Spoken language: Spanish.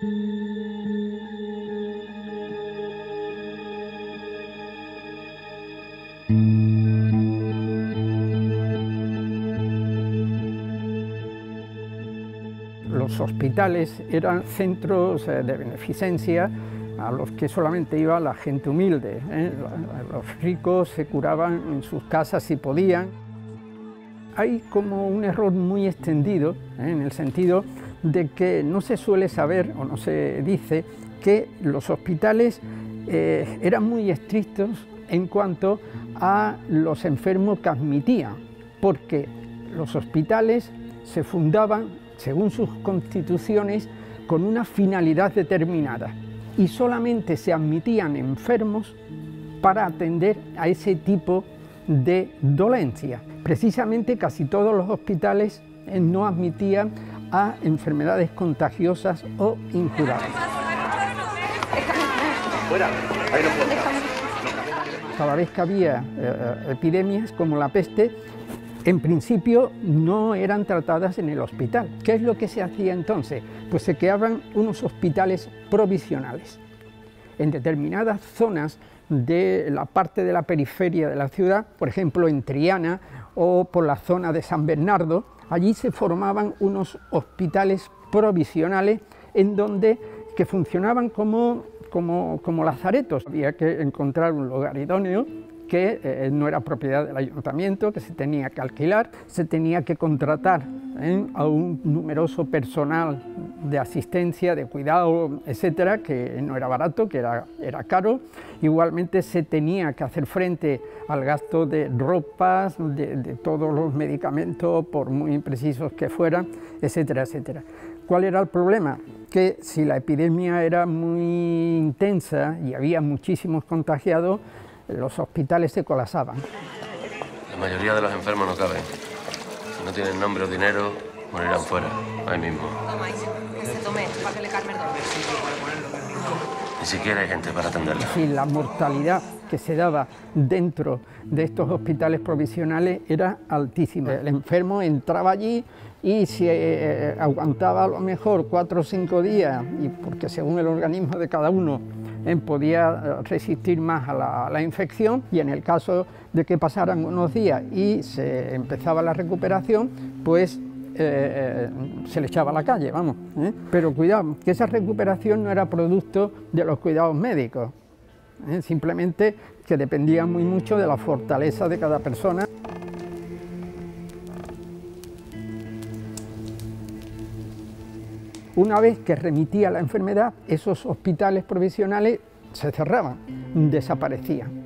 Los hospitales eran centros de beneficencia a los que solamente iba la gente humilde, ¿eh? Los ricos se curaban en sus casas si podían. Hay como un error muy extendido, ¿eh? En el sentido de que no se suele saber o no se dice que los hospitales eran muy estrictos en cuanto a los enfermos que admitían, porque los hospitales se fundaban según sus constituciones con una finalidad determinada y solamente se admitían enfermos para atender a ese tipo de dolencia. Precisamente casi todos los hospitales no admitían a enfermedades contagiosas o incurables. Cada vez que había epidemias como la peste, en principio no eran tratadas en el hospital. ¿Qué es lo que se hacía entonces? Pues se creaban unos hospitales provisionales. En determinadas zonas de la parte de la periferia de la ciudad, por ejemplo en Triana o por la zona de San Bernardo, allí se formaban unos hospitales provisionales en donde que funcionaban como lazaretos. Había que encontrar un lugar idóneo que no era propiedad del ayuntamiento, que se tenía que alquilar, se tenía que contratar a un numeroso personal de asistencia, de cuidado, etcétera, que no era barato, que era caro. Igualmente se tenía que hacer frente al gasto de ropas, de todos los medicamentos, por muy imprecisos que fueran, etcétera, etcétera. ¿Cuál era el problema? Que si la epidemia era muy intensa y había muchísimos contagiados, los hospitales se colapsaban. La mayoría de los enfermos no caben. Si no tienen nombre o dinero, morirán fuera, ahí mismo. Que se tome, para que le calme el dolor. Ni siquiera hay gente para atenderla. Y la mortalidad que se daba dentro de estos hospitales provisionales era altísima. El enfermo entraba allí y si aguantaba a lo mejor 4 o 5 días, y porque según el organismo de cada uno podía resistir más a la infección, y en el caso de que pasaran unos días y se empezaba la recuperación, pues se le echaba a la calle, vamos. Pero cuidado, que esa recuperación no era producto de los cuidados médicos, simplemente que dependía muy mucho de la fortaleza de cada persona. Una vez que remitía la enfermedad, esos hospitales provisionales se cerraban, desaparecían.